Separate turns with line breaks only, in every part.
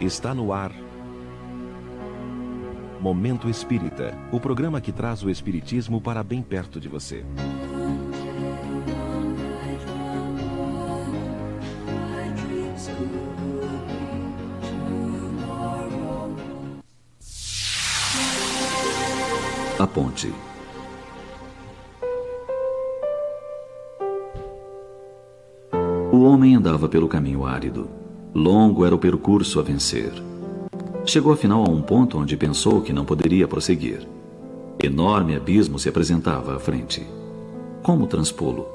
Está no ar. Momento Espírita, o programa que traz o espiritismo para bem perto de você.
A ponte. O homem andava pelo caminho árido. Longo era o percurso a vencer. Chegou afinal a um ponto onde pensou que não poderia prosseguir. Enorme abismo se apresentava à frente. Como transpô-lo?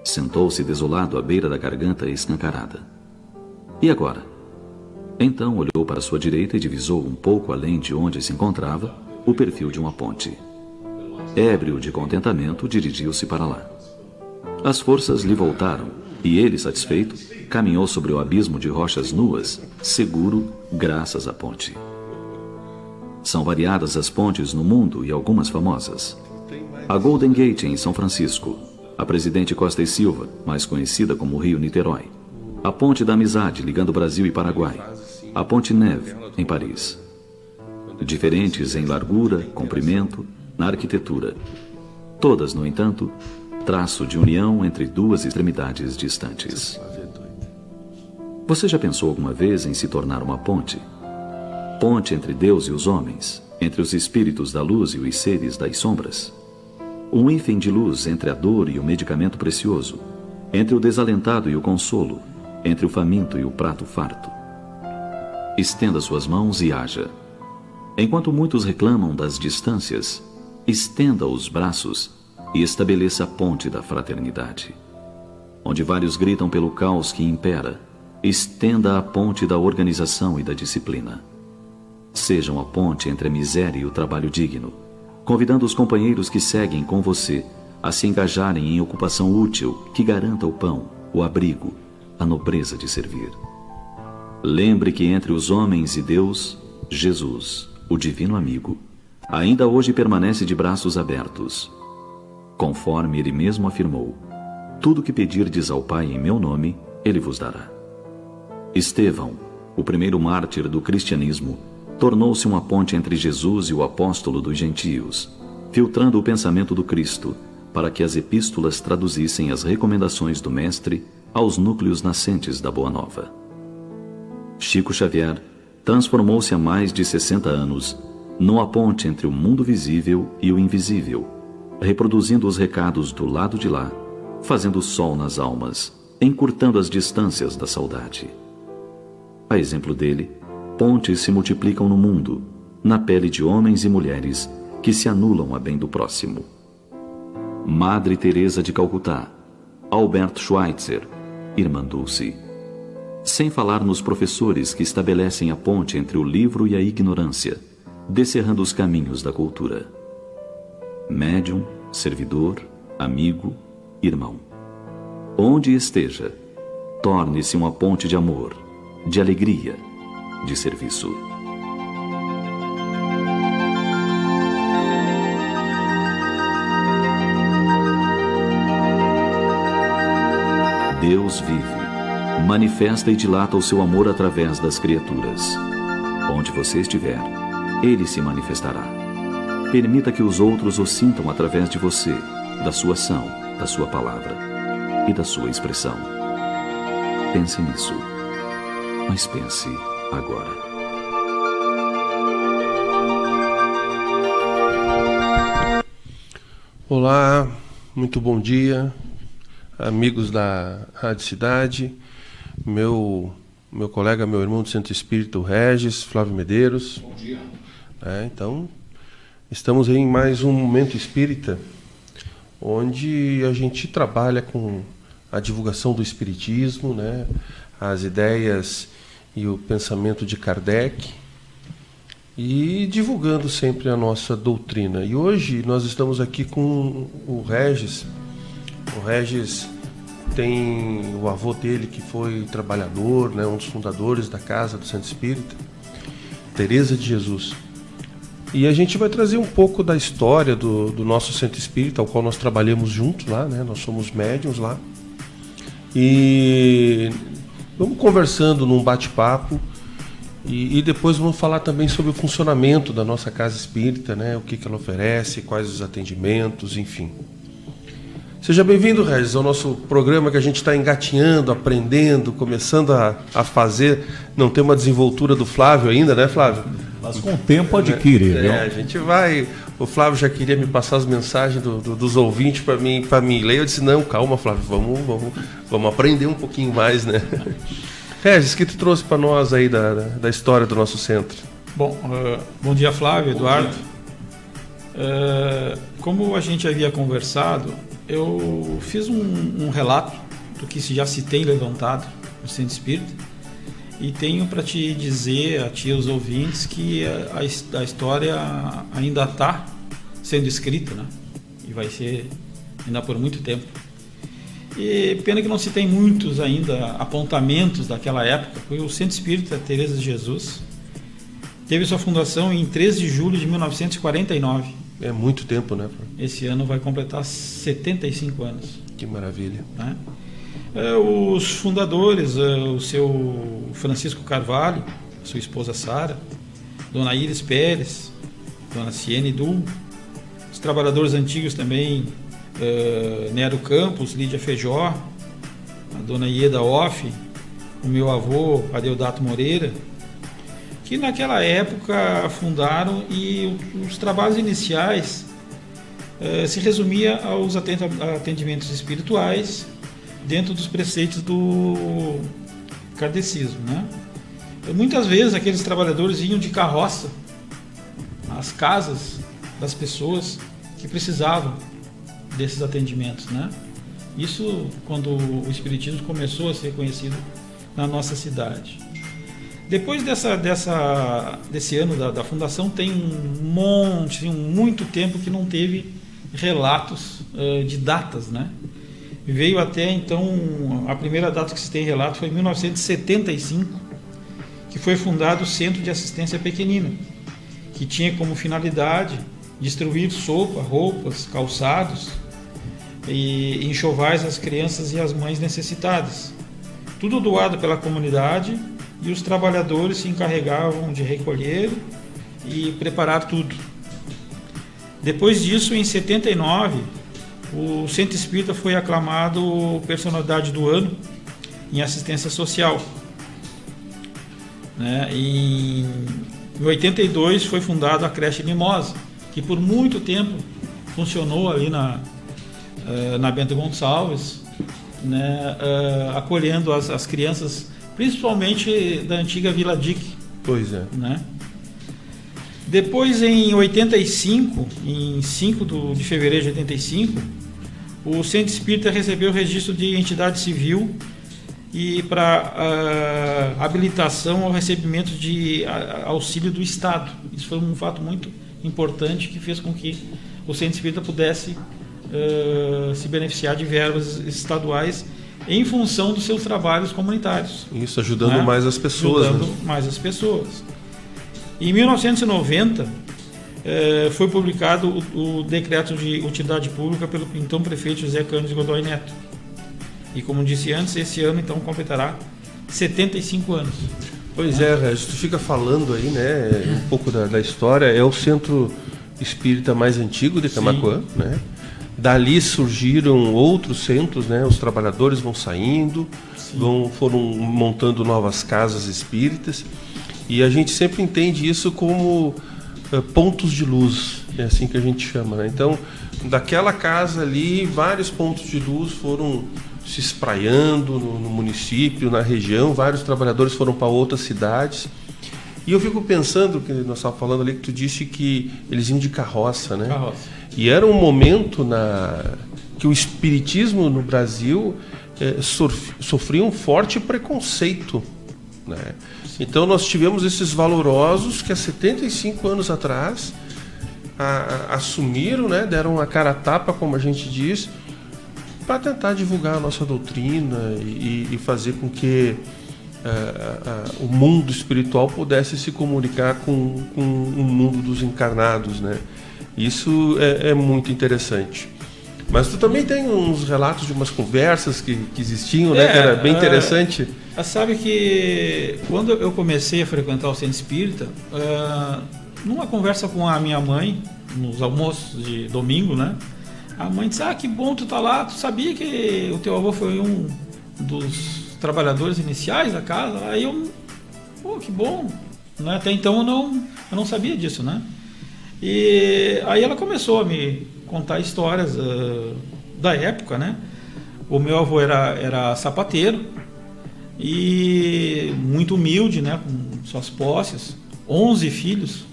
Sentou-se desolado à beira da garganta escancarada. E agora? Então olhou para sua direita e divisou um pouco além de onde se encontrava o perfil de uma ponte. Ébrio de contentamento, dirigiu-se para lá. As forças lhe voltaram e ele, satisfeito, caminhou sobre o abismo de rochas nuas, seguro graças à ponte. São variadas as pontes no mundo e algumas famosas. A Golden Gate em São Francisco, a Presidente Costa e Silva, mais conhecida como Rio Niterói, a Ponte da Amizade ligando Brasil e Paraguai, a Ponte Neve em Paris. Diferentes em largura, comprimento, na arquitetura. Todas, no entanto, traço de união entre duas extremidades distantes. Você já pensou alguma vez em se tornar uma ponte? Ponte entre Deus e os homens, entre os espíritos da luz e os seres das sombras? Um hífen de luz entre a dor e o medicamento precioso, entre o desalentado e o consolo, entre o faminto e o prato farto. Estenda suas mãos e haja. Enquanto muitos reclamam das distâncias, estenda os braços e estabeleça a ponte da fraternidade. Onde vários gritam pelo caos que impera, estenda a ponte da organização e da disciplina. Sejam a ponte entre a miséria e o trabalho digno, convidando os companheiros que seguem com você a se engajarem em ocupação útil que garanta o pão, o abrigo, a nobreza de servir. Lembre que entre os homens e Deus, Jesus, o divino amigo, ainda hoje permanece de braços abertos. Conforme ele mesmo afirmou, tudo que pedirdes ao Pai em meu nome, ele vos dará. Estevão, o primeiro mártir do cristianismo, tornou-se uma ponte entre Jesus e o apóstolo dos gentios, filtrando o pensamento do Cristo, para que as epístolas traduzissem as recomendações do Mestre aos núcleos nascentes da Boa Nova. Chico Xavier transformou-se há mais de 60 anos numa ponte entre o mundo visível e o invisível, reproduzindo os recados do lado de lá, fazendo sol nas almas, encurtando as distâncias da saudade. A exemplo dele, pontes se multiplicam no mundo, na pele de homens e mulheres que se anulam a bem do próximo. Madre Teresa de Calcutá, Albert Schweitzer, Irmã Dulce. Sem falar nos professores que estabelecem a ponte entre o livro e a ignorância, descerrando os caminhos da cultura. Médium, servidor, amigo, irmão. Onde esteja, torne-se uma ponte de amor, de alegria, de serviço. Deus vive, manifesta e dilata o seu amor através das criaturas. Onde você estiver, ele se manifestará. Permita que os outros o sintam através de você, da sua ação, da sua palavra e da sua expressão. Pense nisso, mas pense agora.
Olá, muito bom dia, amigos da Rádio Cidade, meu colega, meu irmão do Centro Espírita, o Regis, Flávio Medeiros. Bom dia. Então, estamos em mais um Momento Espírita, onde a gente trabalha com a divulgação do Espiritismo, né? As ideias e o pensamento de Kardec, e divulgando sempre a nossa doutrina. E hoje nós estamos aqui com o Regis. O Regis tem o avô dele que foi trabalhador, né? Um dos fundadores da Casa do Centro Espírita, Teresa de Jesus. E a gente vai trazer um pouco da história do nosso Centro Espírita, ao qual nós trabalhamos juntos lá, né? Nós somos médiuns lá. E vamos conversando num bate-papo E depois vamos falar também sobre o funcionamento da nossa casa espírita, né? O que ela oferece, quais os atendimentos, enfim. Seja bem-vindo, Regis, ao nosso programa que a gente está engatinhando, aprendendo, começando a fazer. Não tem uma desenvoltura do Flávio ainda, né, Flávio?
Mas com o tempo adquire, viu?
A gente vai... O Flávio já queria me passar as mensagens dos ouvintes para mim ler. Eu disse, não, calma, Flávio, vamos aprender um pouquinho mais, né? Regis, o que tu trouxe para nós aí da história do nosso centro?
Bom, bom dia, Flávio, Eduardo. Como a gente havia conversado, eu fiz um relato do que já se tem levantado no Centro Espírita e tenho para te dizer, a ti, aos ouvintes, que a história ainda está sendo escrita, né? E vai ser ainda por muito tempo. E pena que não se tem muitos ainda apontamentos daquela época, porque o Centro Espírita Teresa de Jesus teve sua fundação em 13 de julho de 1949.
É muito tempo, né?
Esse ano vai completar 75 anos.
Que maravilha.
Né? Os fundadores, o seu Francisco Carvalho, sua esposa Sara, Dona Iris Pérez, Dona Ciene Du, os trabalhadores antigos também, Nero Campos, Lídia Feijó, a Dona Ieda Off, o meu avô Adeodato Moreira, que naquela época fundaram, e os trabalhos iniciais se resumia aos atendimentos espirituais dentro dos preceitos do kardecismo, né? Muitas vezes aqueles trabalhadores iam de carroça às casas das pessoas que precisavam desses atendimentos, né? Isso quando o espiritismo começou a ser conhecido na nossa cidade. Depois desse ano da fundação, tem muito tempo que não teve relatos de datas, né? Veio até então, a primeira data que se tem relato foi em 1975, que foi fundado o Centro de Assistência Pequenina, que tinha como finalidade distribuir sopa, roupas, calçados e enxovais às crianças e às mães necessitadas. Tudo doado pela comunidade, e os trabalhadores se encarregavam de recolher e preparar tudo. Depois disso, em 79, o Centro Espírita foi aclamado Personalidade do Ano em Assistência Social. Né? Em 82 foi fundada a Creche Mimosa, que por muito tempo funcionou ali na Bento Gonçalves, né? Acolhendo as crianças, principalmente da antiga Vila Dick.
Pois é.
Né? Depois, em 85, em 5 de fevereiro de 85, o Centro Espírita recebeu o registro de entidade civil e para habilitação ao recebimento de auxílio do Estado. Isso foi um fato muito importante que fez com que o Centro Espírita pudesse se beneficiar de verbas estaduais em função dos seus trabalhos comunitários.
Isso, ajudando mais as pessoas.
Ajudando mais as pessoas. Em 1990, foi publicado o decreto de utilidade pública pelo então prefeito José Cândido Godoy Neto. E como disse antes, esse ano então completará 75 anos.
Pois é, Regis, tu fica falando aí, né, um pouco da história. É o centro espírita mais antigo de Camaquã, né? Dali surgiram outros centros, né? Os trabalhadores vão saindo, foram montando novas casas espíritas, e a gente sempre entende isso como pontos de luz, é assim que a gente chama, né? Então, daquela casa ali, vários pontos de luz foram se espraiando no município, na região, vários trabalhadores foram para outras cidades. E eu fico pensando, que nós estávamos falando ali, que tu disse que eles iam de carroça, né?
Carroça.
E era um momento que o espiritismo no Brasil sofria um forte preconceito, né? Então nós tivemos esses valorosos que há 75 anos atrás assumiram, né? Deram a cara a tapa, como a gente diz, para tentar divulgar a nossa doutrina e fazer com que o mundo espiritual pudesse se comunicar com o mundo dos encarnados, né? Isso é muito interessante. Mas tu também tem uns relatos de umas conversas que existiam, né? Que era bem interessante.
Sabe que quando eu comecei a frequentar o centro espírita, numa conversa com a minha mãe, nos almoços de domingo, né? A mãe disse, que bom tu tá lá, tu sabia que o teu avô foi um dos trabalhadores iniciais da casa? Aí eu, que bom, né? Até então eu não sabia disso, né? E aí ela começou a me contar histórias da época, né? O meu avô era sapateiro e muito humilde, né? Com suas posses, 11 filhos,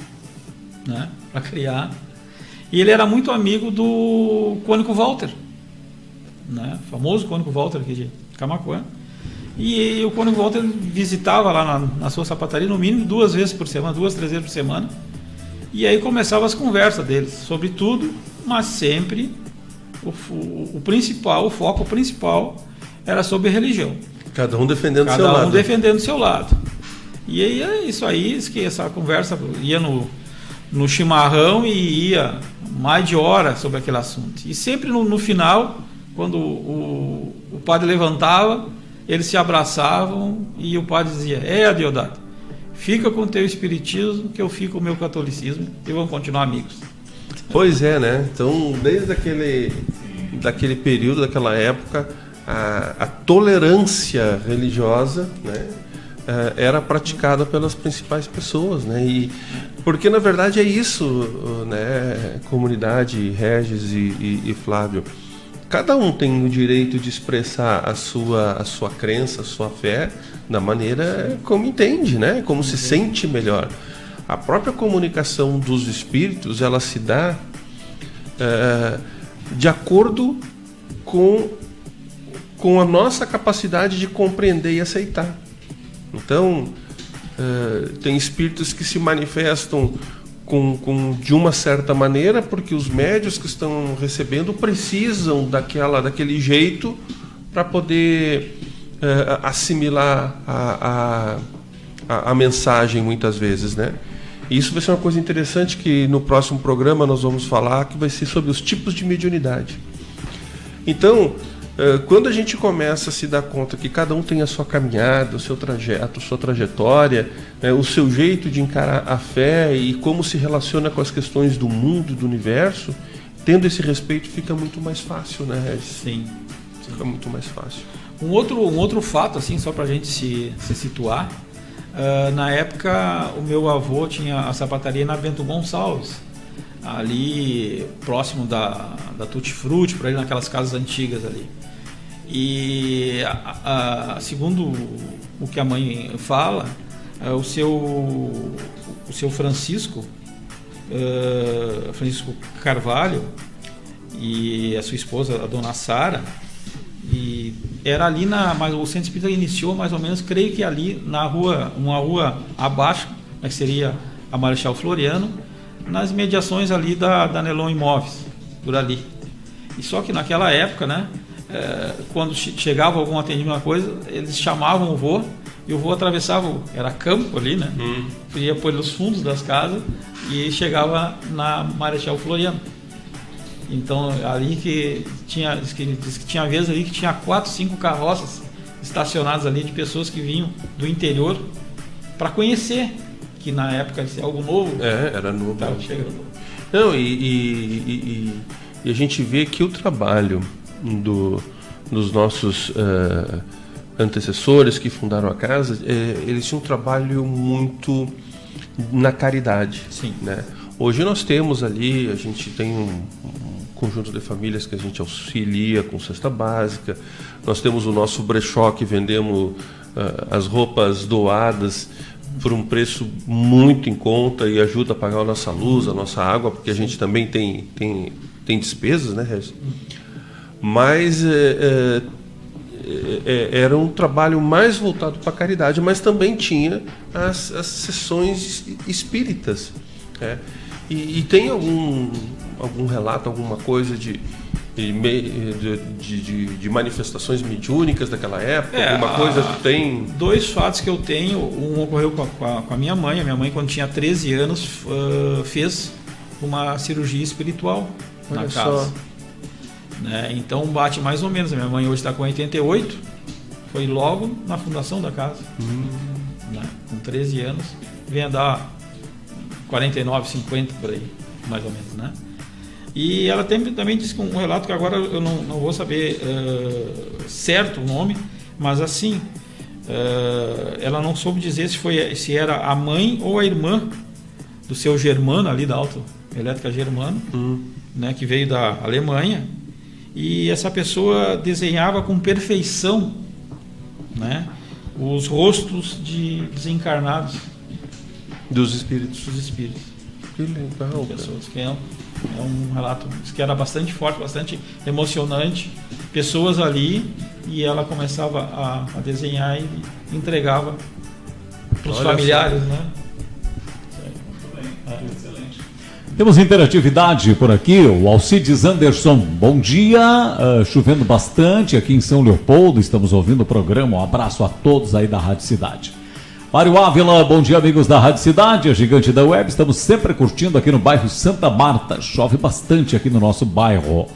né? Para criar. E ele era muito amigo do Cônigo Walter, né? Famoso Cônigo Walter aqui de Camaquã. E o Cônigo Walter visitava lá na sua sapataria no mínimo 2 vezes por semana, 2, 3 vezes por semana. E aí começavam as conversas deles sobre tudo, mas sempre o principal, o foco principal era sobre religião.
Cada um defendendo seu lado.
Cada um defendendo seu lado. E aí é isso aí, que essa conversa ia no chimarrão e ia mais de hora sobre aquele assunto. E sempre no final, quando o padre levantava, eles se abraçavam e o padre dizia, Adeodato, fica com o teu espiritismo que eu fico com o meu catolicismo e vamos continuar amigos.
Pois é, né? Então, desde daquele período, daquela época, a tolerância religiosa, né, era praticada pelas principais pessoas, né? E porque na verdade é isso, né? Comunidade, Regis e Flávio, cada um tem o direito de expressar a sua crença, a sua fé da maneira como entende, né? Como se sente melhor. A própria comunicação dos espíritos, ela se dá de acordo com a nossa capacidade de compreender e aceitar. Então, tem espíritos que se manifestam de uma certa maneira porque os médiuns que estão recebendo precisam daquele jeito para poder assimilar a mensagem muitas vezes, né? E isso vai ser uma coisa interessante que no próximo programa nós vamos falar, que vai ser sobre os tipos de mediunidade. Então, quando a gente começa a se dar conta que cada um tem a sua caminhada, o seu trajeto, a sua trajetória, o seu jeito de encarar a fé e como se relaciona com as questões do mundo, do universo, tendo esse respeito fica muito mais fácil, né?
Sim.
Fica muito mais fácil.
Um outro fato, assim, só para a gente se situar, na época o meu avô tinha a sapataria na Bento Gonçalves, ali próximo da Tutti Frutti, por aí naquelas casas antigas ali. E segundo o que a mãe fala, o seu Francisco Carvalho e a sua esposa, a dona Sara, e era ali mas o centro espírita iniciou mais ou menos, creio que ali na rua, uma rua abaixo, que seria a Marechal Floriano, nas mediações ali da Nelon Imóveis, por ali. E só que naquela época, né, quando chegava algum atendimento, uma coisa, eles chamavam o vô, e o vô atravessava, era campo ali, né, ia pelos fundos das casas e chegava na Marechal Floriano. Então ali que diz que tinha vezes ali que tinha 4, 5 carroças estacionadas ali de pessoas que vinham do interior para conhecer, que na época isso é algo novo.
Era novo.
Estava chegando.
Não, e a gente vê que o trabalho dos nossos antecessores que fundaram a casa, eles tinham um trabalho muito na caridade.
Sim.
Né? Hoje nós temos ali, a gente tem um conjunto de famílias que a gente auxilia com cesta básica, nós temos o nosso brechó que vendemos as roupas doadas por um preço muito em conta e ajuda a pagar a nossa luz, a nossa água, porque a gente também tem despesas, né, Regis? Mas era um trabalho mais voltado para a caridade, mas também tinha as sessões espíritas. E tem algum relato, alguma coisa de manifestações mediúnicas daquela época? Alguma coisa que tem?
2 fatos que eu tenho. Um ocorreu com a minha mãe. A minha mãe, quando tinha 13 anos, fez uma cirurgia espiritual na casa. né? Então bate mais ou menos. A minha mãe hoje está com 88, foi logo na fundação da casa, né? Com 13 anos, vem a dar 49, 50 por aí, mais ou menos, né? E ela também disse um relato que agora eu não vou saber certo o nome, mas assim, ela não soube dizer se era a mãe ou a irmã do seu Germano ali da Autoelétrica Germano, né, que veio da Alemanha, e essa pessoa desenhava com perfeição, né, os rostos de desencarnados
Dos espíritos. Que legal.
Pessoas que é um relato que era bastante forte, bastante emocionante. Pessoas ali, e ela começava a desenhar e entregava para os familiares, né?
Excelente. Temos interatividade por aqui. O Alcides Anderson, bom dia. Chovendo bastante aqui em São Leopoldo. Estamos ouvindo o programa. Um abraço a todos aí da Rádio Cidade. Mário Ávila, bom dia, amigos da Rádio Cidade, a gigante da web. Estamos sempre curtindo aqui no bairro Santa Marta. Chove bastante aqui no nosso bairro.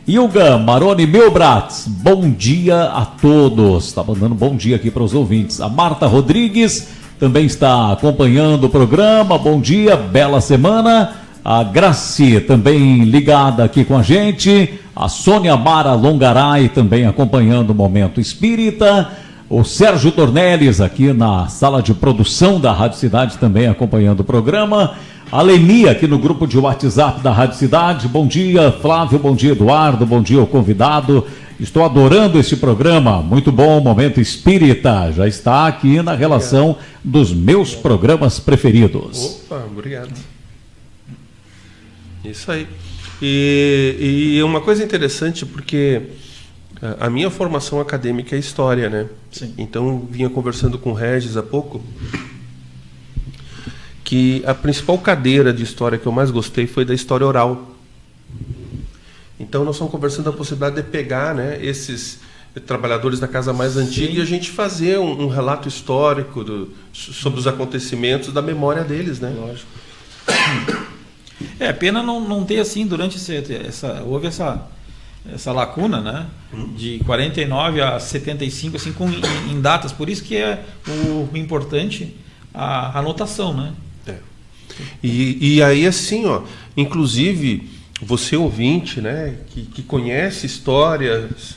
Ilga Maroni Milbratz, bom dia a todos. Está mandando bom dia aqui para os ouvintes. A Marta Rodrigues também está acompanhando o programa. Bom dia, bela semana. A Graci também ligada aqui com a gente. A Sônia Mara Longaray também acompanhando o Momento Espírita. O Sérgio Dornelles aqui na sala de produção da Rádio Cidade também acompanhando o programa. A Leni aqui no grupo de WhatsApp da Rádio Cidade. Bom dia, Flávio, bom dia, Eduardo, bom dia ao convidado. Estou adorando este programa, muito bom, Momento Espírita. Já está aqui na relação dos meus programas preferidos.
Opa, obrigado. Isso aí. E uma coisa interessante, porque a minha formação acadêmica é história, né?
Sim.
Então, vinha conversando com o Regis há pouco, que a principal cadeira de história que eu mais gostei foi da história oral. Então, nós estamos conversando da possibilidade de pegar, né, esses trabalhadores da casa mais antiga e a gente fazer um relato histórico sobre os acontecimentos da memória deles, né?
Lógico. É pena não ter assim durante houve essa lacuna, né? De 49 a 75, assim, em datas. Por isso que é o importante a anotação, né?
E aí, assim, ó, inclusive, você ouvinte, né, que conhece histórias,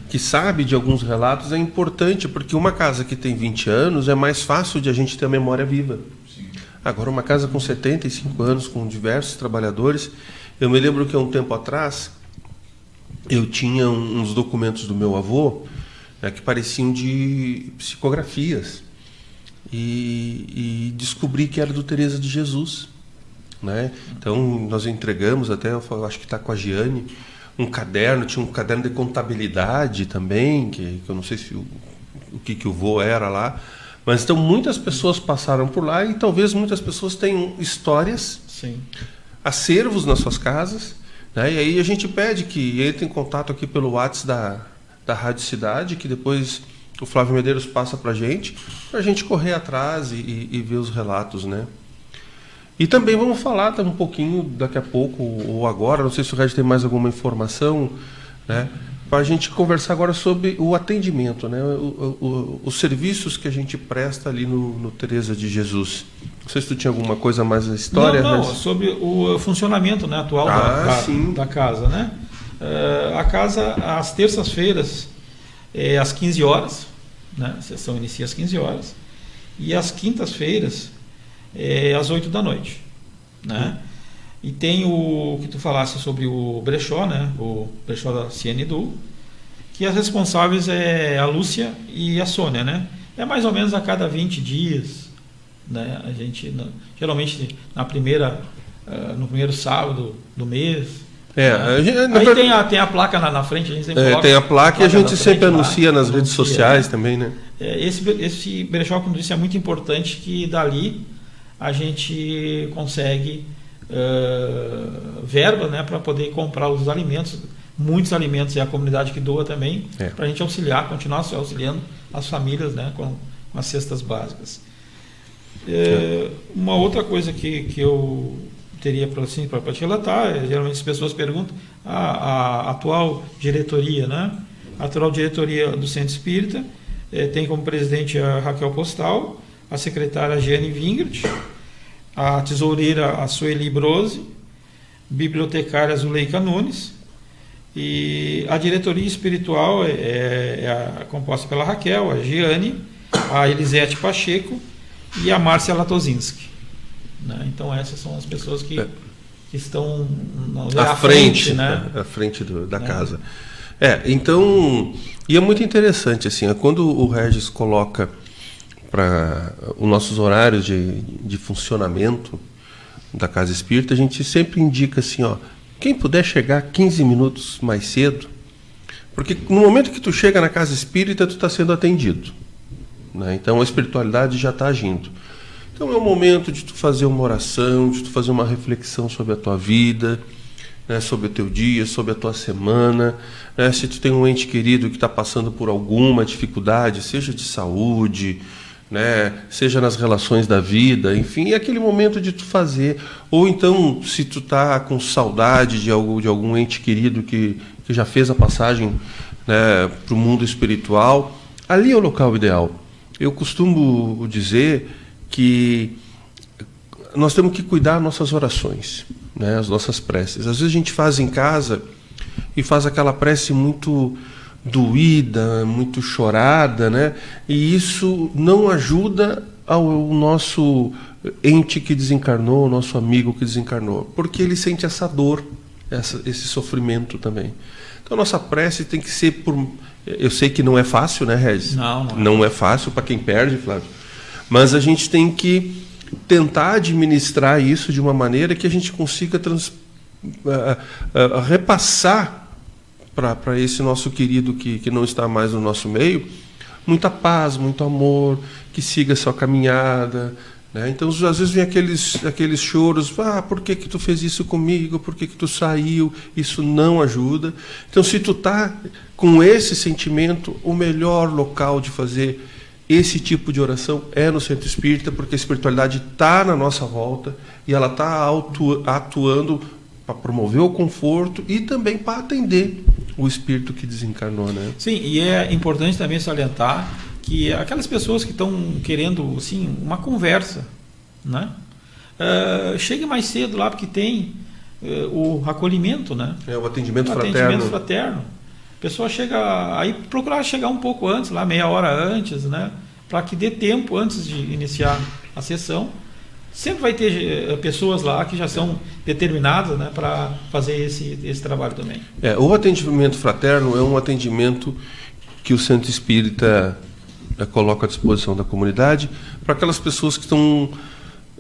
que sabe de alguns relatos, é importante, porque uma casa que tem 20 anos é mais fácil de a gente ter a memória viva. Sim. Agora, uma casa com 75 anos, com diversos trabalhadores, eu me lembro que há um tempo atrás, eu tinha uns documentos do meu avô, né, que pareciam de psicografias, e descobri que era do Teresa de Jesus, né? Então nós entregamos, até eu acho que está com a Giane, um caderno, tinha um caderno de contabilidade também, que eu não sei se o que o vô era lá, mas então muitas pessoas passaram por lá e talvez muitas pessoas tenham histórias,
sim,
acervos nas suas casas, né? E aí a gente pede que entre em contato aqui pelo WhatsApp da Rádio Cidade, que depois o Flávio Medeiros passa para a gente correr atrás e ver os relatos, né? E também vamos falar um pouquinho daqui a pouco ou agora, não sei se o Regis tem mais alguma informação, né? Para a gente conversar agora sobre o atendimento, né? Os serviços que a gente presta ali no Teresa de Jesus. Não sei se tu tinha alguma coisa mais na história.
Não, sobre o funcionamento, né, atual da casa, né? A casa, às terças-feiras, às 15 horas, né? A sessão inicia às 15 horas, e às quintas-feiras, às 8 da noite, né? E tem o que tu falasse sobre o brechó, né? O brechó da CNDU, que as responsáveis é a Lúcia e a Sônia, né? É mais ou menos a cada 20 dias, né? A gente, geralmente, no primeiro sábado do mês. Aí tem a placa na frente, a gente sempre coloca.
Tem a placa e a gente sempre anuncia nas redes sociais também, né?
Esse brechó, como disse, é muito importante, que dali a gente consegue verba, né, para poder comprar os alimentos, muitos alimentos, e a comunidade que doa também, para a gente continuar auxiliando as famílias, né, com as cestas básicas. Uma outra coisa que eu teria para te relatar. Geralmente as pessoas perguntam a atual diretoria, né? A atual diretoria do Centro Espírita tem como presidente a Raquel Postal, a secretária Jeane Vingert, a tesoureira a Sueli Brose, bibliotecária Zuleika Nunes, e a diretoria espiritual é composta pela Raquel, a Jeane, a Elisete Pacheco e a Márcia Latozinski, né? Então essas são as pessoas que estão à frente, né?
À frente da casa. Então, e é muito interessante assim, quando o Regis coloca para os nossos horários de funcionamento da Casa Espírita, a gente sempre indica assim, quem puder chegar 15 minutos mais cedo, porque no momento que tu chega na Casa Espírita, tu está sendo atendido, né? Então a espiritualidade já está agindo. Então é o momento de tu fazer uma oração, de tu fazer uma reflexão sobre a tua vida, né, sobre o teu dia, sobre a tua semana, né, se tu tem um ente querido que está passando por alguma dificuldade, seja de saúde, né, seja nas relações da vida, enfim, é aquele momento de tu fazer. Ou então, se tu está com saudade de algum ente querido que já fez a passagem, né, para o mundo espiritual, ali é o local ideal. Eu costumo dizer que nós temos que cuidar das nossas orações, né, as nossas preces. Às vezes a gente faz em casa e faz aquela prece muito doída, muito chorada, né, e isso não ajuda ao nosso ente que desencarnou, ao nosso amigo que desencarnou, porque ele sente essa dor, esse sofrimento também. Então a nossa prece tem que ser por... Eu sei que não é fácil, né, Regis? Não é fácil para quem perde, Flávio. Mas a gente tem que tentar administrar isso de uma maneira que a gente consiga repassar para esse nosso querido que não está mais no nosso meio muita paz, muito amor, que siga a sua caminhada, né? Então, às vezes vem aqueles choros, por que tu fez isso comigo, por que tu saiu, isso não ajuda. Então, se tu está com esse sentimento, o melhor local de fazer esse tipo de oração é no Centro Espírita, porque a espiritualidade está na nossa volta e ela está atuando para promover o conforto e também para atender o espírito que desencarnou, né?
Sim, e é importante também salientar que aquelas pessoas que estão querendo, assim, uma conversa, né? Chegue mais cedo lá, porque tem o acolhimento, né?
O atendimento fraterno.
Atendimento fraterno. A pessoa chega, aí procurar chegar um pouco antes, lá meia hora antes, né? Para que dê tempo antes de iniciar a sessão. Sempre vai ter pessoas lá que já são determinadas, né, para fazer esse trabalho também.
O atendimento fraterno é um atendimento que o Centro Espírita coloca à disposição da comunidade para aquelas pessoas que estão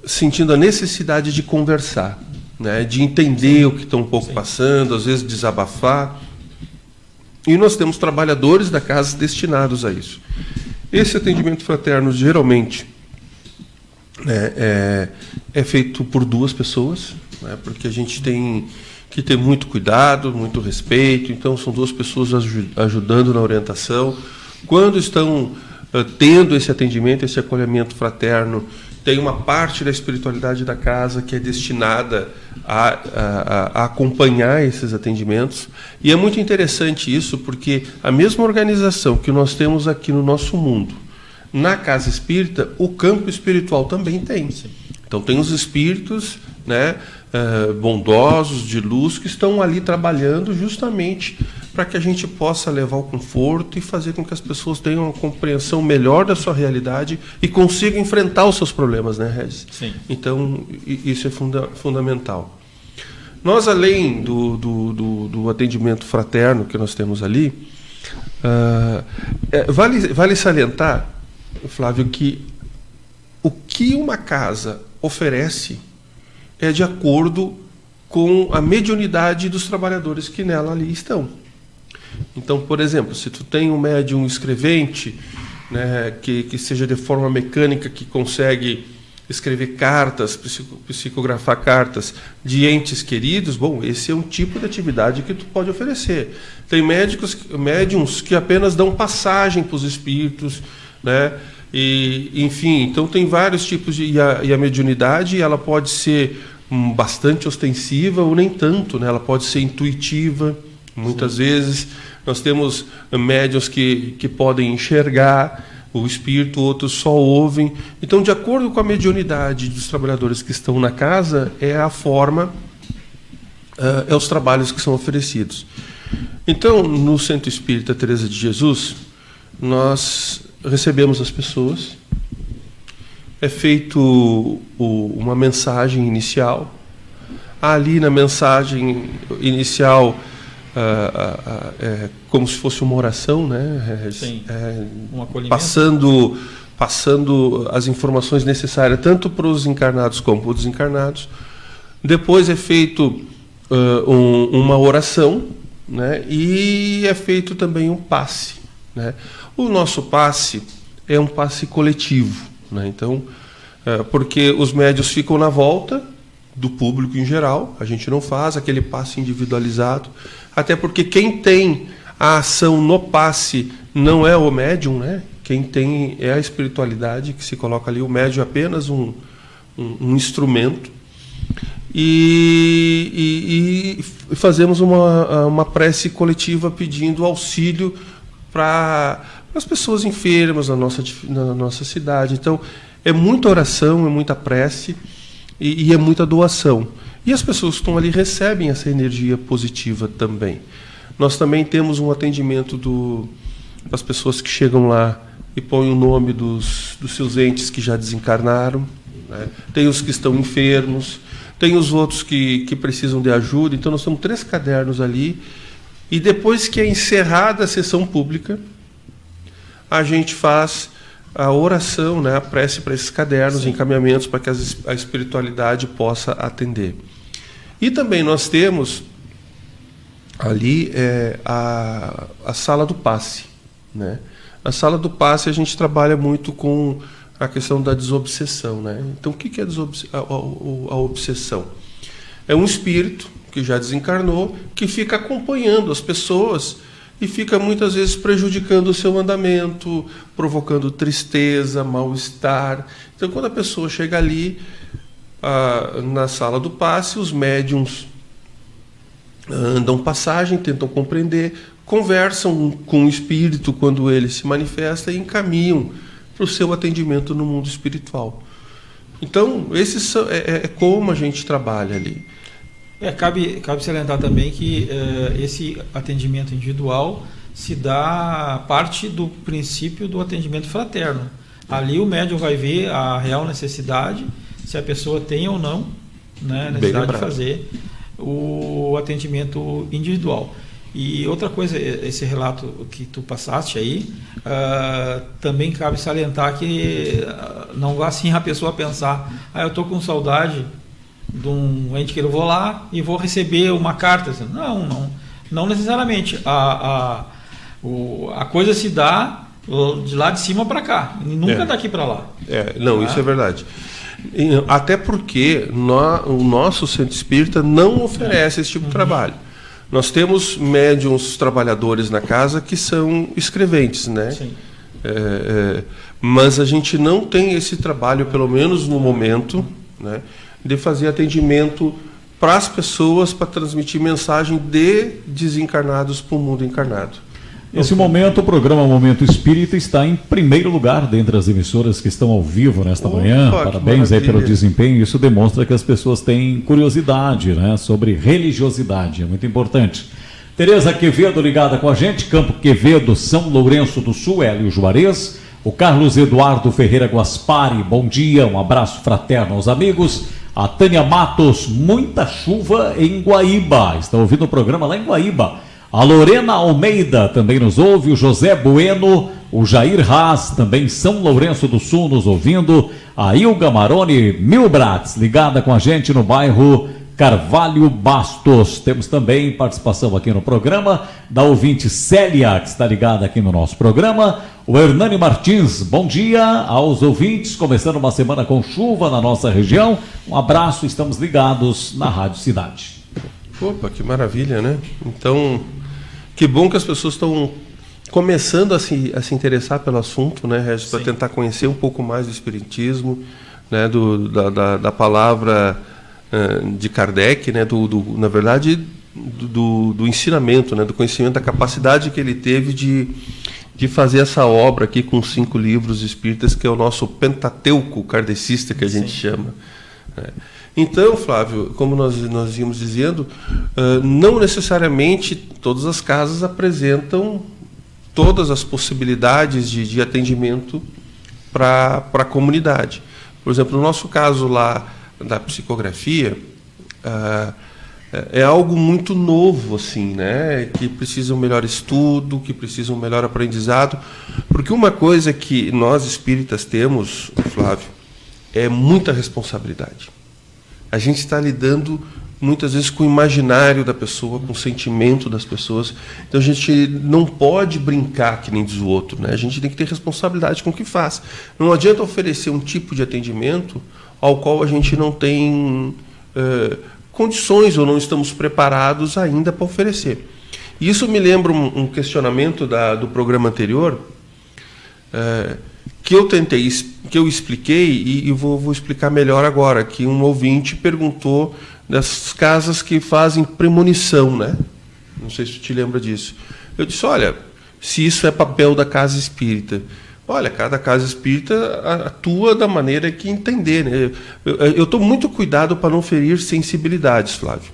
sentindo a necessidade de conversar, né, de entender o que estão um pouco passando, às vezes desabafar. E nós temos trabalhadores da casa destinados a isso. Esse atendimento fraterno, geralmente, é feito por 2 pessoas, né, porque a gente tem que ter muito cuidado, muito respeito. Então, são 2 pessoas ajudando na orientação. Quando estão tendo esse atendimento, esse acolhimento fraterno, tem uma parte da espiritualidade da casa que é destinada a acompanhar esses atendimentos. E é muito interessante isso, porque a mesma organização que nós temos aqui no nosso mundo, na Casa Espírita, o campo espiritual também tem. Então tem os espíritos, né, bondosos, de luz, que estão ali trabalhando justamente para que a gente possa levar o conforto e fazer com que as pessoas tenham uma compreensão melhor da sua realidade e consigam enfrentar os seus problemas, né, Regis?
Sim.
Então isso é fundamental. Nós, além do atendimento fraterno que nós temos ali, vale salientar, Flávio, que o que uma casa oferece é de acordo com a mediunidade dos trabalhadores que nela ali estão. Então, por exemplo, se tu tem um médium escrevente, né, que seja de forma mecânica, que consegue escrever cartas, psicografar cartas de entes queridos, bom, esse é um tipo de atividade que tu pode oferecer. Tem médiums que apenas dão passagem para os espíritos, né? E, enfim, então tem vários tipos e a mediunidade ela pode ser bastante ostensiva ou nem tanto, né? Ela pode ser intuitiva, muitas vezes. Nós temos médiuns que podem enxergar o espírito, outros só ouvem. Então, de acordo com a mediunidade dos trabalhadores que estão na casa, é a forma, é os trabalhos que são oferecidos. Então, no Centro Espírita Teresa de Jesus, nós recebemos as pessoas, é feito uma mensagem inicial. Ali na mensagem inicial, como se fosse uma oração, né?
Sim, um acolhimento.
Passando as informações necessárias tanto para os encarnados como para os desencarnados. Depois é feito uma oração, né? E é feito também um passe, né? O nosso passe é um passe coletivo, né? Então, porque os médiuns ficam na volta do público em geral, a gente não faz aquele passe individualizado, até porque quem tem a ação no passe não é o médium, né? Quem tem é a espiritualidade que se coloca ali, o médium é apenas um instrumento. E fazemos uma prece coletiva pedindo auxílio para as pessoas enfermas na nossa cidade. Então, é muita oração, é muita prece e é muita doação. E as pessoas que estão ali recebem essa energia positiva também. Nós também temos um atendimento das pessoas que chegam lá e põem o nome dos seus entes que já desencarnaram, né? Tem os que estão enfermos, tem os outros que precisam de ajuda. Então, nós temos 3 cadernos ali. E depois que é encerrada a sessão pública, a gente faz a oração, né, a prece para esses cadernos, Sim. encaminhamentos para que a espiritualidade possa atender. E também nós temos ali a sala do passe, né? A sala do passe a gente trabalha muito com a questão da desobsessão, né? Então, o que é a obsessão? É um espírito que já desencarnou, que fica acompanhando as pessoas e fica muitas vezes prejudicando o seu andamento, provocando tristeza, mal-estar. Então, quando a pessoa chega ali na sala do passe, os médiuns andam passagem, tentam compreender, conversam com o espírito quando ele se manifesta e encaminham para o seu atendimento no mundo espiritual. Então, é como a gente trabalha ali.
Cabe salientar também que esse atendimento individual se dá parte do princípio do atendimento fraterno. Ali o médium vai ver a real necessidade, se a pessoa tem ou não, né, necessidade de fazer o atendimento individual. E outra coisa, esse relato que tu passaste aí, também cabe salientar que não vá assim a pessoa pensar, eu estou com saudade de um ente que eu vou lá e vou receber uma carta. Não necessariamente. A coisa se dá de lá de cima para cá, nunca daqui para lá.
Isso é verdade. Até porque o nosso centro espírita não oferece esse tipo de trabalho. Nós temos médiuns trabalhadores na casa que são escreventes, né? Sim. Mas a gente não tem esse trabalho, pelo menos no momento, né, de fazer atendimento para as pessoas, para transmitir mensagem de desencarnados para o mundo encarnado.
Nesse momento, o programa Momento Espírita está em primeiro lugar dentre as emissoras que estão ao vivo nesta manhã. Parabéns aí pelo desempenho. Isso demonstra que as pessoas têm curiosidade, né, sobre religiosidade. É muito importante. Tereza Quevedo ligada com a gente. Campo Quevedo, São Lourenço do Sul, Hélio Juarez. O Carlos Eduardo Ferreira Guaspari, bom dia. Um abraço fraterno aos amigos. A Tânia Matos, muita chuva em Guaíba. Está ouvindo o programa lá em Guaíba. A Lorena Almeida também nos ouve, o José Bueno, o Jair Haas, também São Lourenço do Sul nos ouvindo, a Ilga Maroni Milbrats, ligada com a gente no bairro Carvalho Bastos. Temos também participação aqui no programa da ouvinte Célia, que está ligada aqui no nosso programa. O Hernani Martins, bom dia aos ouvintes, começando uma semana com chuva na nossa região. Um abraço, estamos ligados na Rádio Cidade.
Opa, que maravilha, né? Então, que bom que as pessoas estão começando a se interessar pelo assunto, né, Regis, para tentar conhecer um pouco mais do espiritismo, né, da palavra de Kardec, né, na verdade, do ensinamento, né, do conhecimento, da capacidade que ele teve de fazer essa obra aqui com 5 livros espíritas, que é o nosso Pentateuco kardecista, que a gente chama. Então, Flávio, como nós íamos dizendo, não necessariamente todas as casas apresentam todas as possibilidades de atendimento para a comunidade. Por exemplo, no nosso caso lá da psicografia, é algo muito novo, assim, né? Que precisa um melhor estudo, que precisa um melhor aprendizado, porque uma coisa que nós espíritas temos, Flávio, é muita responsabilidade. A gente está lidando muitas vezes com o imaginário da pessoa, com o sentimento das pessoas. Então a gente não pode brincar que nem diz o outro, né? A gente tem que ter responsabilidade com o que faz. Não adianta oferecer um tipo de atendimento ao qual a gente não tem condições ou não estamos preparados ainda para oferecer. E isso me lembra um questionamento do programa anterior, que eu expliquei e vou explicar melhor agora, que um ouvinte perguntou das casas que fazem premonição, né? Não sei se tu te lembra disso. Eu disse, olha, se isso é papel da casa espírita, olha, cada casa espírita atua da maneira que entender, né? Eu estou muito cuidado para não ferir sensibilidades, Flávio,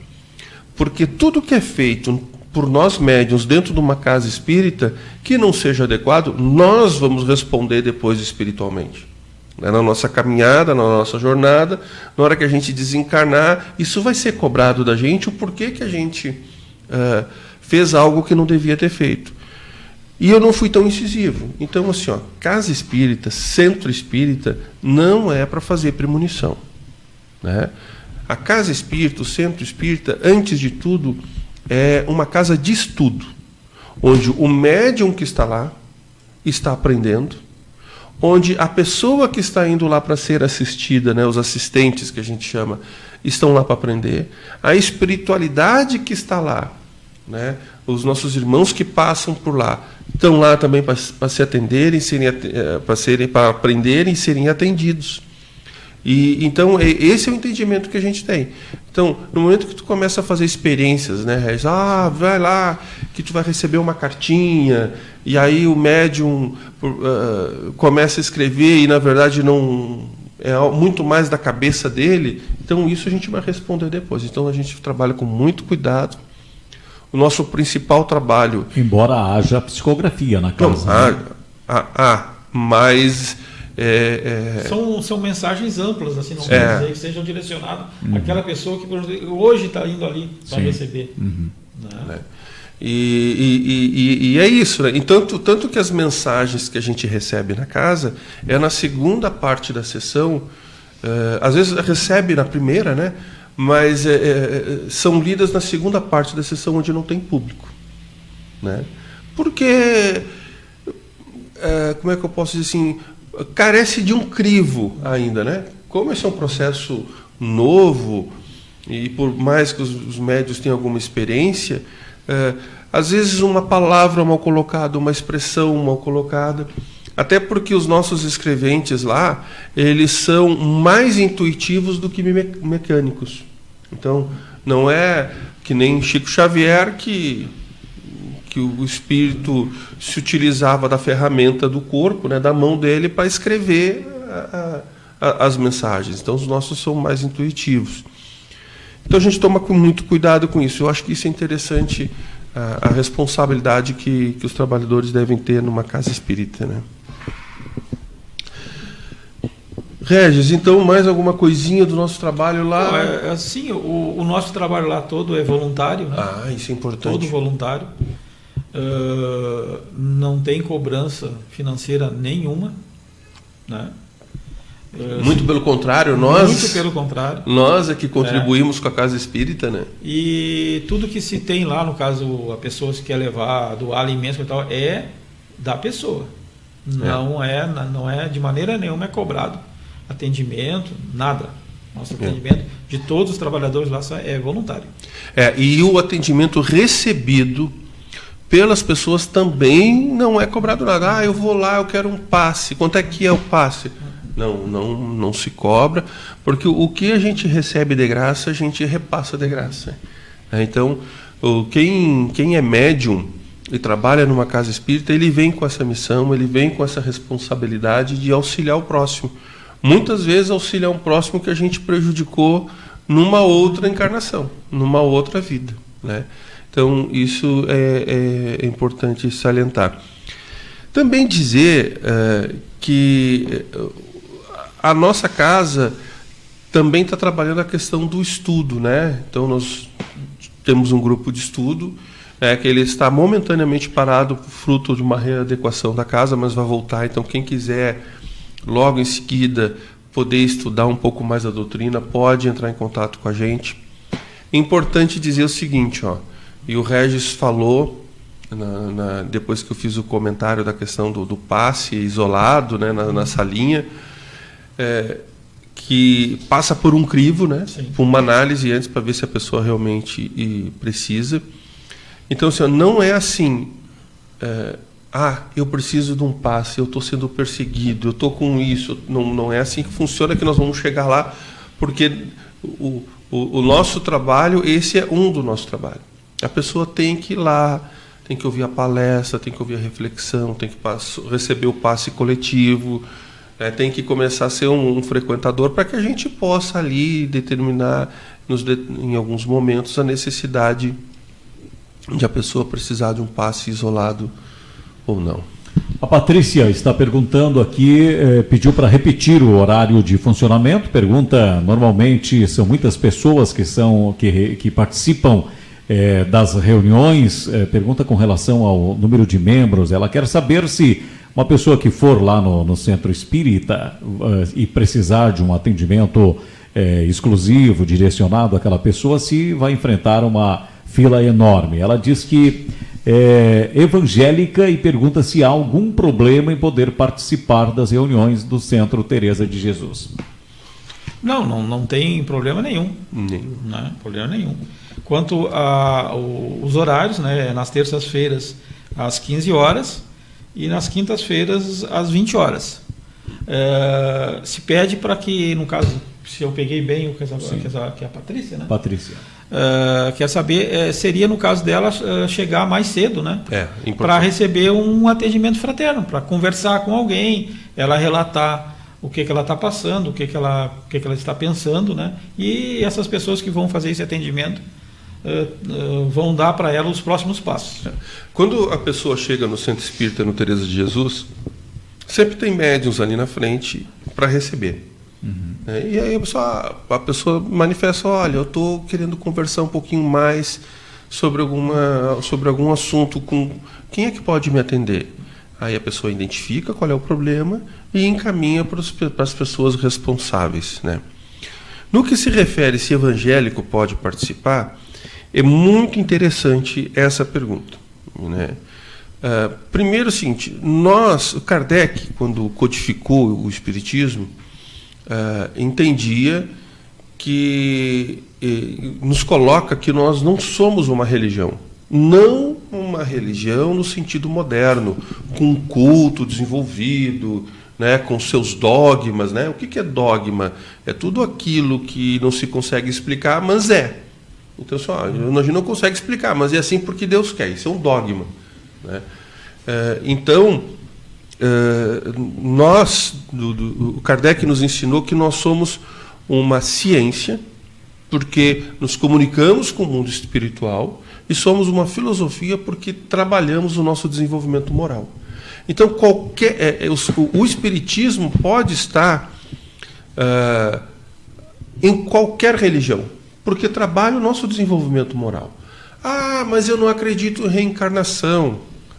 porque tudo que é feito por nós médiuns dentro de uma casa espírita que não seja adequado, nós vamos responder depois espiritualmente. Na nossa caminhada, na nossa jornada, na hora que a gente desencarnar, isso vai ser cobrado da gente, o porquê que a gente fez algo que não devia ter feito. E eu não fui tão incisivo. Então, assim, casa espírita, centro espírita, não é para fazer premonição, né? A casa espírita, o centro espírita, antes de tudo, é uma casa de estudo, onde o médium que está lá está aprendendo, onde a pessoa que está indo lá para ser assistida, né, os assistentes que a gente chama, estão lá para aprender, a espiritualidade que está lá, né, os nossos irmãos que passam por lá, estão lá também para se atenderem, para aprenderem e serem atendidos. E então esse é o entendimento que a gente tem. Então, no momento que tu começa a fazer experiências, né, Regis? Vai lá que tu vai receber uma cartinha, e aí o médium começa a escrever e na verdade não é muito mais da cabeça dele. Então isso a gente vai responder depois. Então a gente trabalha com muito cuidado. O nosso principal trabalho,
embora haja psicografia na casa,
mas
são mensagens amplas, assim, não quer dizer que sejam direcionadas àquela pessoa que hoje está indo ali para receber. Né?
E é isso, né? E tanto que as mensagens que a gente recebe na casa é na segunda parte da sessão, às vezes recebe na primeira, né? Mas são lidas na segunda parte da sessão, onde não tem público, né? Porque, como é que eu posso dizer assim, carece de um crivo ainda, né? Como esse é um processo novo, e por mais que os médios tenham alguma experiência, às vezes uma palavra mal colocada, uma expressão mal colocada, até porque os nossos escreventes lá, eles são mais intuitivos do que mecânicos. Então, não é que nem Chico Xavier, que o espírito se utilizava da ferramenta do corpo, né, da mão dele, para escrever as mensagens. Então, os nossos são mais intuitivos. Então, a gente toma muito cuidado com isso. Eu acho que isso é interessante, a responsabilidade que os trabalhadores devem ter numa casa espírita, né? Regis, então, mais alguma coisinha do nosso trabalho lá?
Assim, o nosso trabalho lá todo é voluntário, né?
Isso é importante.
Todo voluntário. Não tem cobrança financeira nenhuma, né?
Muito pelo contrário, nós é que contribuímos com a casa espírita, né?
E tudo que se tem lá, no caso, a pessoa se quer levar, doar alimentos e tal, é da pessoa. Não é de maneira nenhuma é cobrado atendimento, nada. Nosso atendimento de todos os trabalhadores lá é voluntário.
E o atendimento recebido pelas pessoas também não é cobrado nada. Eu vou lá, eu quero um passe. Quanto é que é o passe? Não se cobra, porque o que a gente recebe de graça, a gente repassa de graça. Então, quem é médium e trabalha numa casa espírita, ele vem com essa missão, ele vem com essa responsabilidade de auxiliar o próximo. Muitas vezes auxiliar um próximo que a gente prejudicou numa outra encarnação, numa outra vida, né? Então, isso é importante salientar. Também dizer que a nossa casa também está trabalhando a questão do estudo, né? Então, nós temos um grupo de estudo que ele está momentaneamente parado, fruto de uma readequação da casa, mas vai voltar. Então, quem quiser, logo em seguida, poder estudar um pouco mais a doutrina, pode entrar em contato com a gente. É importante dizer o seguinte, e o Regis falou, depois que eu fiz o comentário da questão do passe isolado, né, na salinha, que passa por um crivo, né, por uma análise antes para ver se a pessoa realmente precisa. Então, assim, não é assim, eu preciso de um passe, eu estou sendo perseguido, eu estou com isso. Não é assim que funciona, que nós vamos chegar lá, porque o nosso trabalho, esse é um do nosso trabalho. A pessoa tem que ir lá, tem que ouvir a palestra, tem que ouvir a reflexão, tem que receber o passe coletivo, tem que começar a ser um frequentador para que a gente possa ali determinar, em alguns momentos, a necessidade de a pessoa precisar de um passe isolado ou não.
A Patrícia está perguntando aqui, pediu para repetir o horário de funcionamento. Pergunta, normalmente são muitas pessoas que participam das reuniões. Pergunta com relação ao número de membros. Ela quer saber se uma pessoa que for lá no centro espírita e precisar de um atendimento exclusivo, direcionado àquela pessoa, se vai enfrentar uma fila enorme. Ela diz que é evangélica e pergunta se há algum problema em poder participar das reuniões do Centro Teresa de Jesus.
Não tem problema nenhum. Né? Problema nenhum. Quanto aos horários, né, nas terças-feiras às 15 horas e nas quintas-feiras às 20 horas. Se pede para que, no caso, se eu peguei bem o que é a Patrícia, né?
Patrícia.
Quer saber, seria no caso dela chegar mais cedo, né? Para receber um atendimento fraterno, para conversar com alguém, ela relatar o que ela está passando, o que ela está pensando, né? E essas pessoas que vão fazer esse atendimento vão dar para ela os próximos passos.
Quando a pessoa chega no Centro Espírita, no Teresa de Jesus, sempre tem médiuns ali na frente para receber. E aí a pessoa manifesta, olha, eu estou querendo conversar um pouquinho mais sobre algum assunto, com quem é que pode me atender? Aí a pessoa identifica qual é o problema e encaminha para as pessoas responsáveis, né? No que se refere se evangélico pode participar, é muito interessante essa pergunta, né? Primeiro o seguinte, o Kardec, quando codificou o Espiritismo, entendia que nos coloca que nós não somos uma religião. Não uma religião no sentido moderno, com um culto desenvolvido, né, com seus dogmas. Né? O que é dogma? É tudo aquilo que não se consegue explicar, mas é. Então, a gente não consegue explicar, mas é assim porque Deus quer. Isso é um dogma. Né? O Kardec nos ensinou que nós somos uma ciência, porque nos comunicamos com o mundo espiritual, e somos uma filosofia porque trabalhamos o nosso desenvolvimento moral. Então, o Espiritismo pode estar em qualquer religião, porque trabalha o nosso desenvolvimento moral. Mas eu não acredito em reencarnação,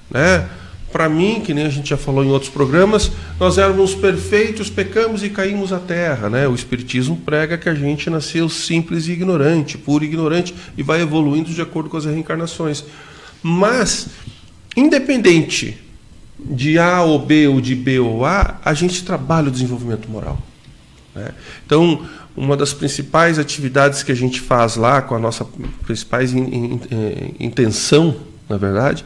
né? Para mim, que nem a gente já falou em outros programas, nós éramos perfeitos, pecamos e caímos à terra, né? O Espiritismo prega que a gente nasceu simples e ignorante, puro e ignorante, e vai evoluindo de acordo com as reencarnações. Mas, independente de A ou B, ou de B ou A, a gente trabalha o desenvolvimento moral, né? Então, uma das principais atividades que a gente faz lá, com a nossa principal intenção, na verdade,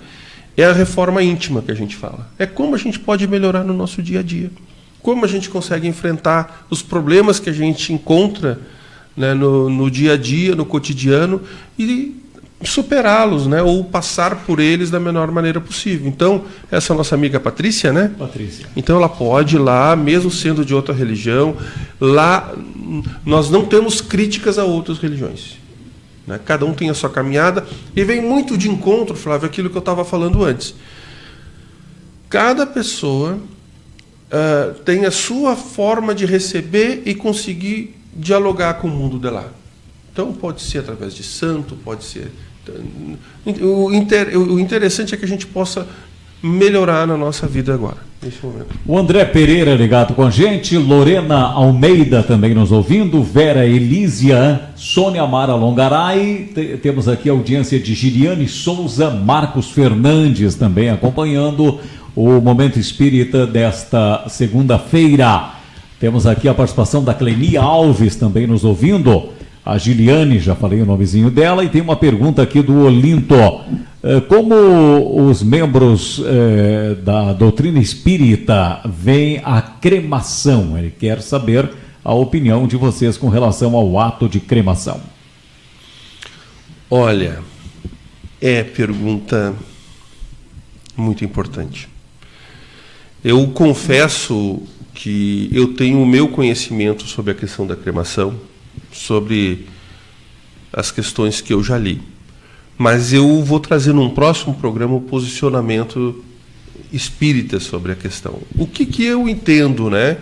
é a reforma íntima que a gente fala. É como a gente pode melhorar no nosso dia a dia. como a gente consegue enfrentar os problemas que a gente encontra, né, no dia a dia, no cotidiano, e superá-los, né, ou passar por eles da menor maneira possível. Então, essa nossa amiga Patrícia, né?
Patrícia.
Então ela pode ir lá, mesmo sendo de outra religião, lá nós não temos críticas a outras religiões, né? Cada um tem a sua caminhada, e vem muito de encontro, Flávio, aquilo que eu estava falando antes. Cada pessoa tem a sua forma de receber e conseguir dialogar com o mundo de lá. Então pode ser através de santo, pode ser... O interessante é que a gente possa melhorar na nossa vida agora, nesse momento.
O André Pereira ligado com a gente, Lorena Almeida também nos ouvindo, Vera Elísia, Sônia Mara Longaray, temos aqui a audiência de Giliane Souza, Marcos Fernandes também acompanhando o Momento Espírita desta segunda-feira. Temos aqui a participação da Cleni Alves também nos ouvindo. A Giliane, já falei o nomezinho dela, e tem uma pergunta aqui do Olinto. Como os membros da doutrina espírita veem a cremação? Ele quer saber a opinião de vocês com relação ao ato de cremação.
Olha, pergunta muito importante. Eu confesso que eu tenho o meu conhecimento sobre a questão da cremação, sobre as questões que eu já li. Mas eu vou trazer num próximo programa o posicionamento espírita sobre a questão. O que eu entendo, né,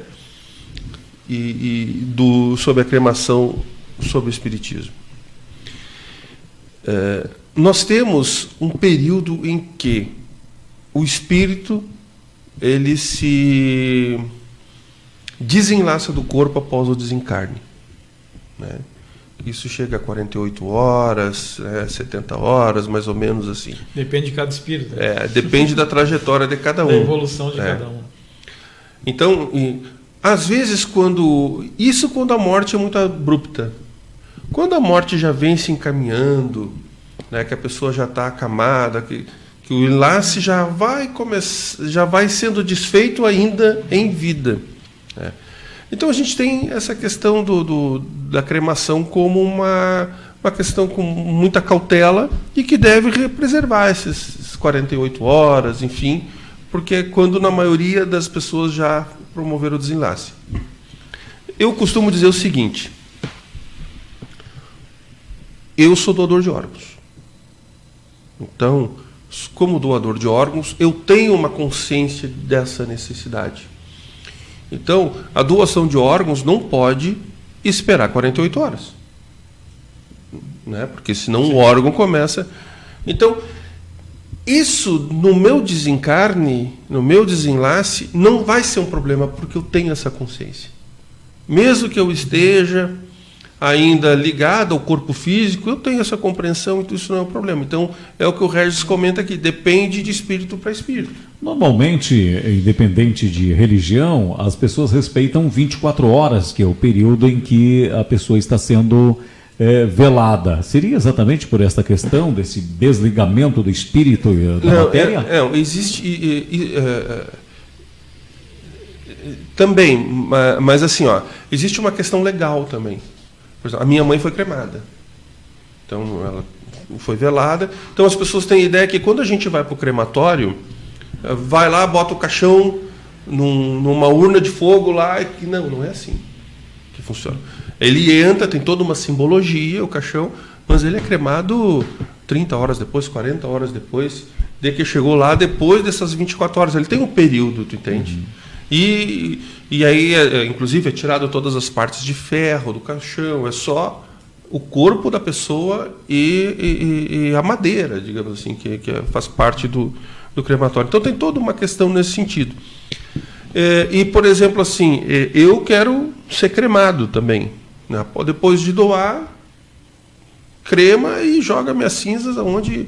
sobre a cremação, sobre o espiritismo. Nós temos um período em que o espírito ele se desenlaça do corpo após o desencarne, né? Isso chega a 48 horas, 70 horas, mais ou menos assim.
Depende de cada espírito. Né?
Depende da trajetória de cada um.
Da evolução de cada um.
Então, às vezes, quando a morte é muito abrupta. Quando a morte já vem se encaminhando, né, que a pessoa já está acamada, que o enlace já vai sendo desfeito ainda em vida, né? Então a gente tem essa questão da cremação como uma questão com muita cautela e que deve preservar esses 48 horas, enfim, porque é quando na maioria das pessoas já promoveram o desenlace. Eu costumo dizer o seguinte: eu sou doador de órgãos. Então, como doador de órgãos, eu tenho uma consciência dessa necessidade. Então, a doação de órgãos não pode esperar 48 horas. Né? Porque senão o órgão começa... Então, isso no meu desencarne, no meu desenlace, não vai ser um problema, porque eu tenho essa consciência. Mesmo que eu esteja ainda ligado ao corpo físico, eu tenho essa compreensão, então isso não é um problema. Então, é o que o Regis comenta aqui, depende de espírito para espírito.
Normalmente, independente de religião, as pessoas respeitam 24 horas, que é o período em que a pessoa está sendo velada. Seria exatamente por esta questão desse desligamento do espírito e da matéria?
Existe... também, mas assim, existe uma questão legal também. Por exemplo, a minha mãe foi cremada. Então, ela foi velada. Então, as pessoas têm a ideia que quando a gente vai para o crematório, vai lá, bota o caixão numa urna de fogo lá, e não é assim que funciona. Ele entra, tem toda uma simbologia, o caixão, mas ele é cremado 30 horas depois, 40 horas depois, de que chegou lá, depois dessas 24 horas. Ele tem um período, tu entende? Uhum. E aí, inclusive, é tirado todas as partes de ferro do caixão, é só o corpo da pessoa e a madeira, digamos assim, que faz parte do crematório. Então tem toda uma questão nesse sentido. E, por exemplo, assim, eu quero ser cremado também, né? Depois de doar, crema e joga minhas cinzas onde...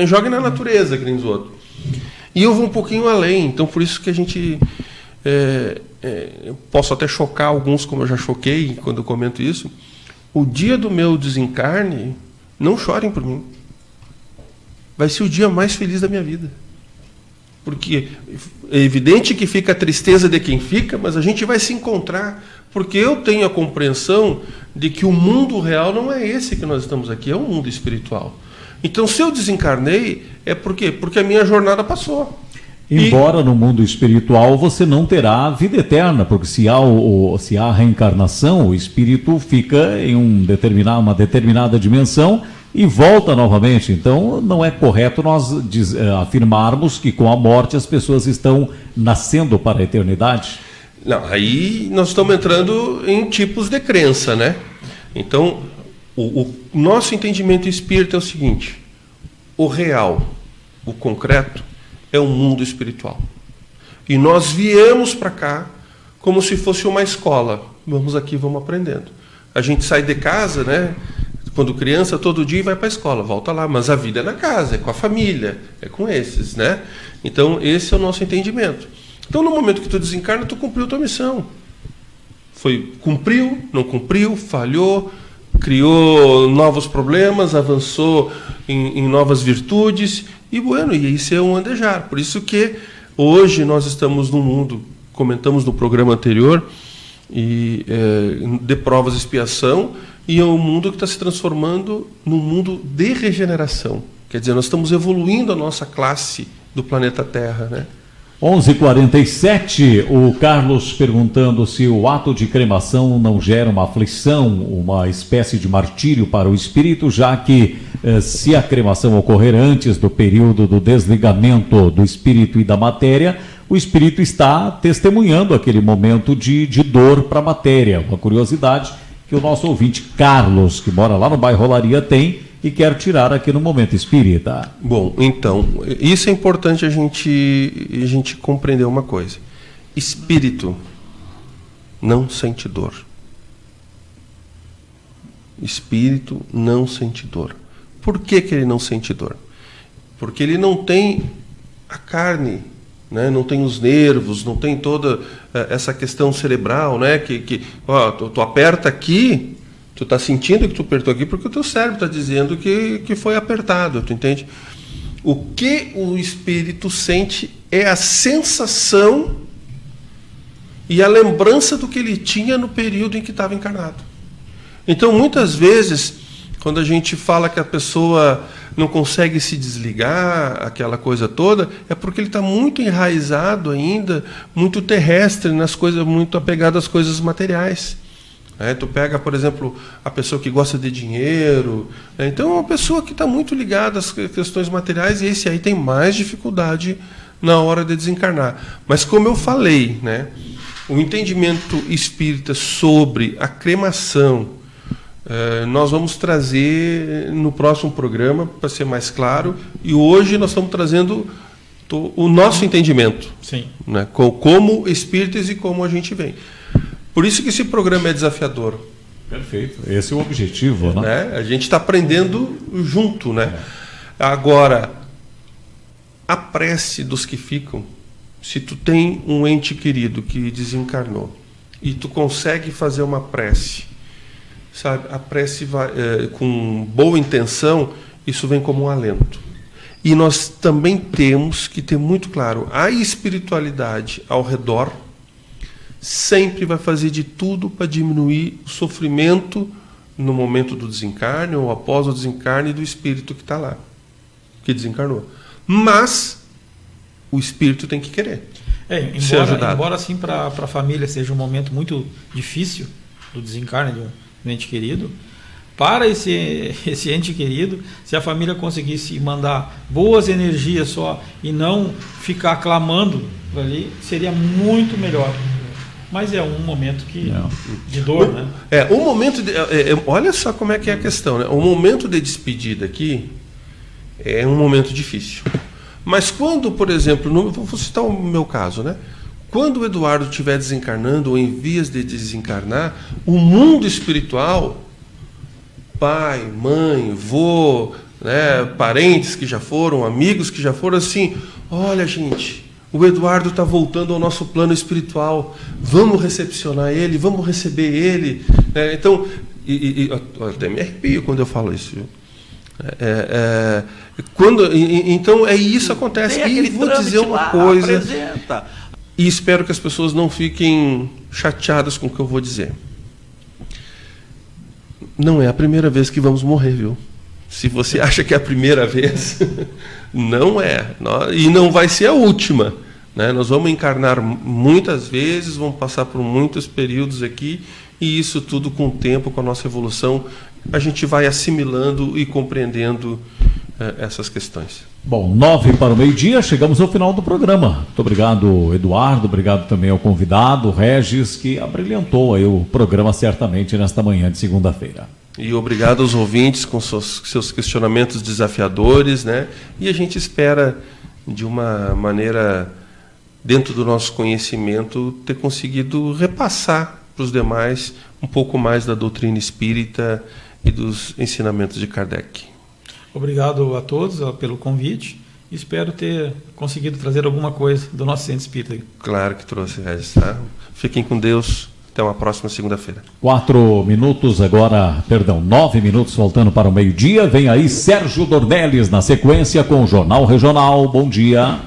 joga na natureza, que nem os outros. E eu vou um pouquinho além, então por isso que a gente... posso até chocar alguns, como eu já choquei quando eu comento isso. O dia do meu desencarne, não chorem por mim. Vai ser o dia mais feliz da minha vida. porque é evidente que fica a tristeza de quem fica, mas a gente vai se encontrar, porque eu tenho a compreensão de que o mundo real não é esse que nós estamos aqui, é um mundo espiritual. Então, se eu desencarnei, é por quê? Porque a minha jornada passou.
Embora no mundo espiritual você não terá vida eterna, porque se há reencarnação, o espírito fica em uma determinada dimensão e volta novamente. Então não é correto nós afirmarmos que com a morte as pessoas estão nascendo para a eternidade.
Não, aí nós estamos entrando em tipos de crença, né? Então, o nosso entendimento espírita é o seguinte: o real, o concreto, é um mundo espiritual. E nós viemos para cá como se fosse uma escola. Vamos aqui, vamos aprendendo. A gente sai de casa, né? Quando criança, todo dia vai para a escola, volta lá. Mas a vida é na casa, é com a família, é com esses, né? Então, esse é o nosso entendimento. Então, no momento que tu desencarna, tu cumpriu a tua missão. Cumpriu, não cumpriu, falhou, criou novos problemas, avançou em novas virtudes, e bueno, e isso é um andejar. Por isso que hoje nós estamos num mundo, comentamos no programa anterior, de provas e expiação, e é um mundo que está se transformando num mundo de regeneração. Quer dizer, nós estamos evoluindo a nossa classe do planeta Terra, né?
11h47, o Carlos perguntando se o ato de cremação não gera uma aflição, uma espécie de martírio para o espírito, já que se a cremação ocorrer antes do período do desligamento do espírito e da matéria, o espírito está testemunhando aquele momento de dor para a matéria. Uma curiosidade que o nosso ouvinte Carlos, que mora lá no bairro Olaria, tem e quer tirar aqui no Momento Espírita.
Bom, então, isso é importante a gente compreender uma coisa. Espírito não sente dor. Espírito não sente dor. Por que ele não sente dor? Porque ele não tem a carne, né? Não tem os nervos, não tem toda essa questão cerebral, né? Tu aperta aqui, tu está sentindo que tu apertou aqui porque o teu cérebro está dizendo que foi apertado, tu entende? O que o espírito sente é a sensação e a lembrança do que ele tinha no período em que estava encarnado. Então, muitas vezes, quando a gente fala que a pessoa não consegue se desligar, aquela coisa toda, é porque ele está muito enraizado ainda, muito terrestre, nas coisas, muito apegado às coisas materiais. Tu pega, por exemplo, a pessoa que gosta de dinheiro, então é uma pessoa que está muito ligada às questões materiais, e esse aí tem mais dificuldade na hora de desencarnar. Mas como eu falei, né, o entendimento espírita sobre a cremação, nós vamos trazer no próximo programa, para ser mais claro, e hoje nós estamos trazendo o nosso entendimento.
Sim.
Né, como espíritas e como a gente vem. Por isso que esse programa é desafiador.
Perfeito. Esse é o objetivo, né?
A gente está aprendendo junto, né? Agora, a prece dos que ficam, se tu tem um ente querido que desencarnou e tu consegue fazer uma prece, sabe? A prece vai, com boa intenção, isso vem como um alento. E nós também temos que ter muito claro, a espiritualidade ao redor sempre vai fazer de tudo para diminuir o sofrimento no momento do desencarne ou após o desencarne do espírito que está lá, que desencarnou. Mas o espírito tem que querer ser ajudado.
Embora assim para a família seja um momento muito difícil do desencarne do ente querido, para esse ente querido, se a família conseguisse mandar boas energias só e não ficar clamando ali, seria muito melhor. Mas é um momento de dor, né?
Um momento olha só como é que é a questão, né? O momento de despedida aqui é um momento difícil. Mas quando, por exemplo, vou citar o meu caso, né? Quando o Eduardo estiver desencarnando ou em vias de desencarnar, o mundo espiritual, pai, mãe, vô, né, parentes que já foram, amigos que já foram, assim, olha, gente, o Eduardo está voltando ao nosso plano espiritual. Vamos recepcionar ele, vamos receber ele. Então, até me arrepio quando eu falo isso. Então isso acontece. E vou dizer uma coisa,
apresenta.
e espero que as pessoas não fiquem chateadas com o que eu vou dizer. Não é a primeira vez que vamos morrer, viu? Se você acha que é a primeira vez, não é. E não vai ser a última, né? Nós vamos encarnar muitas vezes, vamos passar por muitos períodos aqui, e isso tudo com o tempo, com a nossa evolução, a gente vai assimilando e compreendendo essas questões.
Bom, 9 para o meio-dia, chegamos ao final do programa. Muito obrigado, Eduardo, obrigado também ao convidado, Regis, que abrilhantou aí o programa certamente nesta manhã de segunda-feira.
E obrigado aos ouvintes com seus questionamentos desafiadores, né? E a gente espera, de uma maneira, dentro do nosso conhecimento, ter conseguido repassar para os demais um pouco mais da doutrina espírita e dos ensinamentos de Kardec.
Obrigado a todos pelo convite. Espero ter conseguido trazer alguma coisa do nosso centro espírita.
Claro que trouxe, Regis. Tá? Fiquem com Deus. Até uma próxima segunda-feira.
9 minutos faltando para o meio-dia. Vem aí Sérgio Dornelles na sequência com o Jornal Regional. Bom dia.